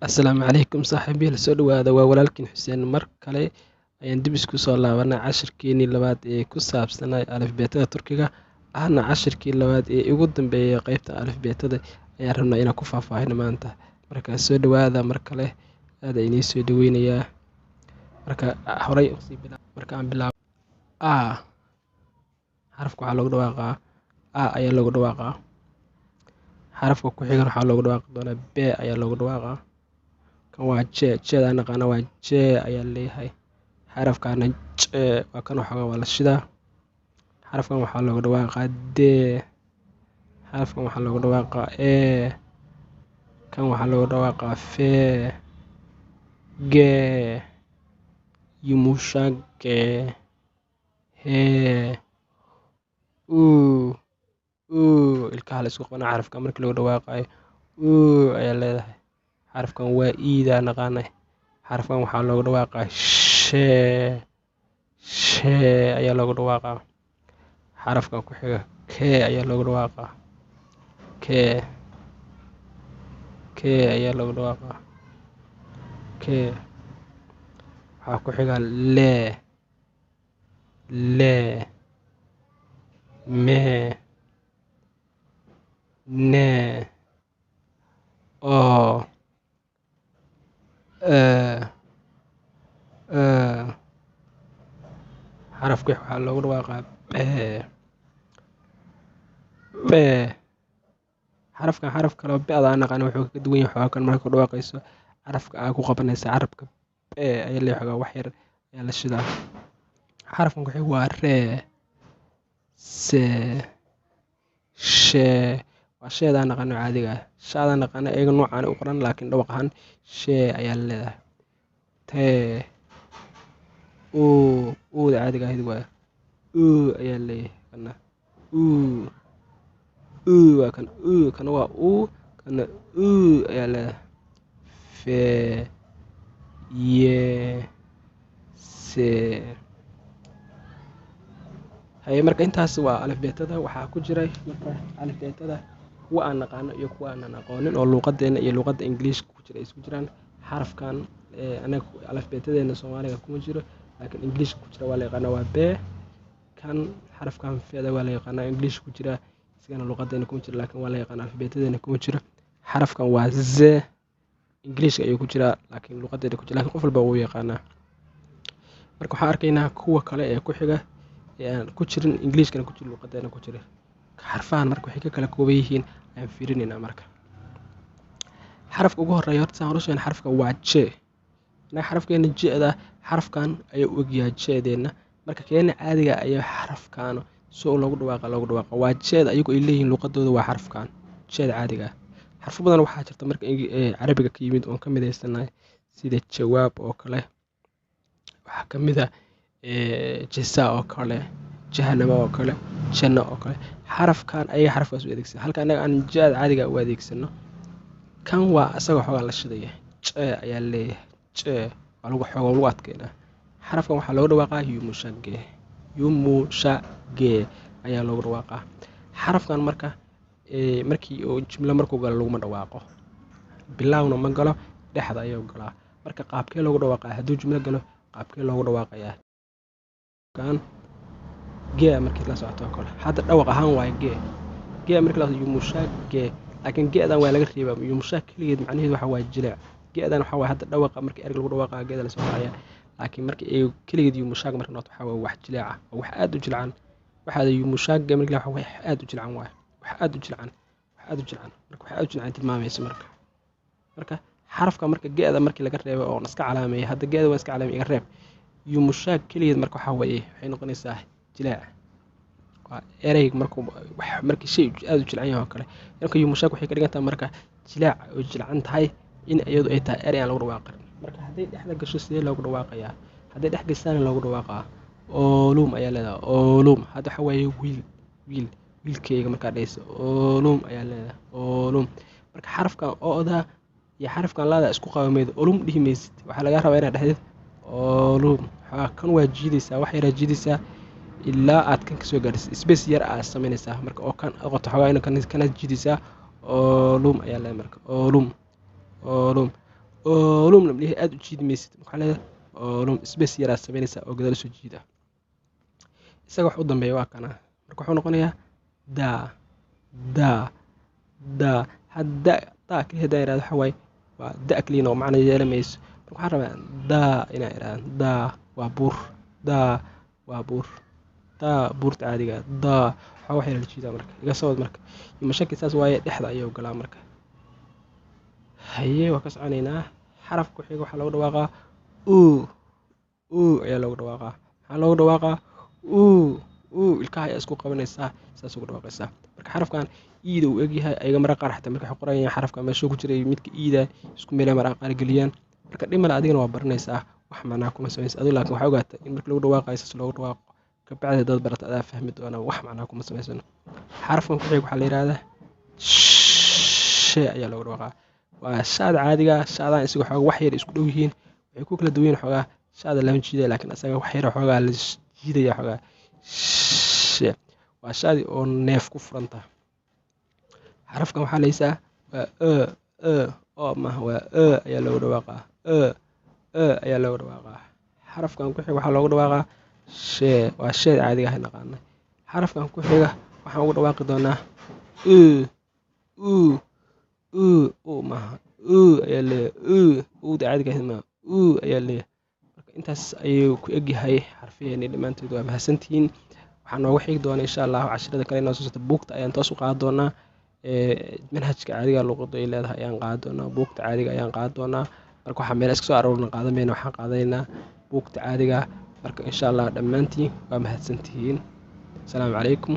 Asalaamu calaykum saaxiibayaal soo dhawaada waa walaalkiin xuseen mar kale ayaan dib isku soo laabanay cashirkeenii labaad ee ku saabsanay alifbeetada turkiga ahna cashirkii labaad ee ugu dambeeyay qeybta alifbeetada ayaan rabnaa inaan ku faahfaahino maanta marka soo dhawaada mar kale aad inii soo dhaweynayaa marka horey marka aan bilaabo a xarafka waxaa loogu dhawaaqaa a ayaa loogu dhawaaqaa xarafka ku xigan waxaa loogu dhawaaqi doonaa b ayaa loogu dhawaaqaa kan waa jeeda naqaana waa jee ayaa leeyahay xarafkaana jee waa kan waxoogaa waa la shidaa xarafkan waxaa loogu dhawaaqaa dee xarafkan waxaa loogu dhawaaqaa kan waxaa loogu dhawaaqaa fee gee yumushagee hee ilkaha la isku qabana xarafka markii lagu dhawaaqayo ayaa leedahay xarafkan waa iidaa naqaanay xarafkan waxaa loogu dhawaaqaa shee ayaa loogu dhawaaqaa xarafkan ku xiga kee ayaa loogu dhawaaqaa kee ayaa loogu dhawaaqaa kee waxaa ku xiga lee mee nee oo xarafka waxaa loogu dhawaaqaa bee xarafkan xaraf kaleo be-da naqaana wuxuu kaga duwan yahay xoogaa kan marka ku dhawaaqayso xarafka aa ku qabanaysa carabka bee ayaa lee xoogaa wax yar ayaa la shidaa xarafkan ku xig waa ree see shee waa sheedaa naqaano caadiga ah shaadaa naqaana iyaga noocaan u qoran laakiin dhawaq ahaan shee ayaa leedahay tee uuda caadiga ahid waa ayaa leeyahay kana waa kan kana waa kana ayaa leedahay fee yee see haye marka intaas waa alifbeetada waxaa ku jiray marka alifbeetada kuwa aan naqaano iyo kuwa aanan aqoonin oo luuqadeena iyo luuqadda ingiliishka ku jira ay isku jiraan xarafkan anaga alifbeetadeena soomaaliga kuma jiro laakiin ingiliishka ku jira waa la yaqaanaa waa bee kan xarafkan feeda waa la yaqaanaa ingiliishka ku jira isagana luuqadeena kuma jira laakiin waa la yaqaanaa alifbeetadeena kuma jiro xarafkan waa zee ingiliishka ayuu ku jiraa laakiin luuqadeena ku jira laakiin qof walba wuu yaqaanaa marka waxaan arkaynaa kuwa kale ee ku xiga aan ku jirin ingiliishkana ku jiro luuqadeena ku jira xarfahan marka waxay ka kala kooban yihiin ayaan fiirinaynaa marka xarafka ugu horeeya horta saan horusheena xarafka waa jee anaga xarafkeena jeeda xarafkan ayaa u egyahay jeedeenna marka keena caadiga ayaa xarafkan soo loogu dhawaaqa waa jeeda ayagu ay leeyihiin luuqadooda waa xarafkan jeeda caadiga ah xarfo badan waxaa jirta marka carabiga ka yimid oon ka midaysanahay sida jawaab oo kale waxaa ka mid ah jisa oo kale jahanamo oo kale janno oo kale xarafkan ayaga xarafkaas u adeegsana halka anaga aan jaad caadiga u adeegsano kan waa isagoo xoogaa la shidaya jee ayaa leeyahay jee waa lagu xoogaa lagu adkeynaa xarafkan waxaa loogu dhawaaqaa yumushagee ayaa loogu dhawaaqaa xarafkan marka markii uu jumlo markuu galo laguma dhawaaqo bilaawna ma galo dhexda ayuu galaa marka qaabkee loogu dhawaaqaa hadduu jumlo galo qaabkee loogu dhawaaqayaa kan gee markii la socoto oo kale hadda dhawaq ahaan waayo gee markii la yumushagee laakiin geedan waa laga reebaa yumushag keligeed macnaheedu waxa waa jileec geedan waxa waa hadda dhawaqa markii erg lagu dhawaaqa geeda la soo raaya laakiin markii ay keligeed yumushag markii noqoto waxa waa wax jileeca oo wax aad u jilcan waxaada yumushag markii la wax aad u jilcan waayo wax aad u jilcan marka wax aad u jilcan tilmaamaysa marka xarafka marka geeda markii laga reebo oo iska calaameeyo hadda geeda waa iska calaameeyo iga reeb yumushag keligeed marka waxa weeye waxay noqonaysaa jileec waa ereyg markii shay aad u jilcan yahay oo kale marka yumushag waxay ka dhigan tahay marka jileec oo jilcan tahay in iyadu ay tahay erey aan lagu dhawaaqin marka hadday dhexda gasho sidee loogu dhawaaqayaa hadday dhex gashaana loogu dhawaaqaa oolum ayaa leedahay oolum hadda waxa waaye wiilkeyga markaa dhaysa oolum ayaa leedahay oolum marka xarafkan ooda iyo xarafkan laada isku qabameed olum dhihi maysid waxaa laga rabaa inaad dhexdeed olum kan waa jiidaysaa wax yaraa jiidaysaa ilaa aad kan kasoo gaadhis space yar aad samaynaysaa marka oo kan qoto xogaa ina kana jiidaysaa olum ayaa leedahay marka olum oolum la leeyahay aad u jiidi maysid waxaa leedahay oolum space yaraa samaynaysaa oo gadaal soo jiida isaga wax u dambeeya waa kana marka wuxuu noqonayaa daa daa daa hadda daa keliya haddaan irahdo waxa waaye waa da keliyan oo macna yeelamayso marka waxaan rabaa daa inaan irahdo daa waa buur daa waa buur daa buurta caadiga daa waxaa wax yara la jiidaa marka iga soo wad marka mashaki saas waaye dhexda ayuu galaa marka haye waa ka soconaynaa xarafka ku xiga waxaa loogu dhawaaqaa uu ayaa loogu dhawaaqaa maxaa loogu dhawaaqaa ilkaha ayaa isku qabanaysaa saas ugu dhawaaqaysaa marka xarafkan iida uu egyahay ayaga maraa qaar xataa markay qorayaan xarafka meeshuu ku jiray midka iida isku meelay maraa qaar geliyaan marka dhimale adigana waa baranaysaa wax macnaa kuma samaysa adigu laakiin waxaa ogaata in marka lagu dhawaaqayo saas loogu dhawaaqo kabacdi dad barata adaa fahmi doona wax macnaa kuma samaysano xarafkan ku xiga waxaa la yidhahdaa shee ayaa loogu dhawaaqaa waa shaada caadiga shaadaan isaga xoogaa wax yar isku dhow yihiin waxay ku kala duwan yihiin xoogaa shaada lama jiidaya laakiin asaga wax yar xoogaa la jiidaya xoogaa shee waa shaadi oo neef ku furanta xarafkan waxaa laysaa waa oo maaha waa ayaa loogu dhawaaqaa ayaa loogu dhawaaqaa xarafkan ku xiga waxaa loogu dhawaaqaa shee waa sheeda caadiga ah naqaanay xarafkan ku xiga waxaan ugu dhawaaqi doonaa maaha ayaa leeyahay da caadiga ahid maaha ayaa leeyahay marka intaas ayuu ku egyahay xarfiheeni dhammaanteed waa mahadsantihiin waxaa nooga xigi doona insha allahu cashirada kale inoo soo socota buugta ayaan toos u qaadan doonaa manhajka caadiga luqadda ay leedahay ayaan qaadan doonaa buugta caadiga ayaan qaadan doonaa marka waxaa meel iska soo aroorna qaadan mayna waxaan qaadanaynaa buugta caadiga marka insha allah dhammaantiin waa mahadsantihiin asalaamu calaykum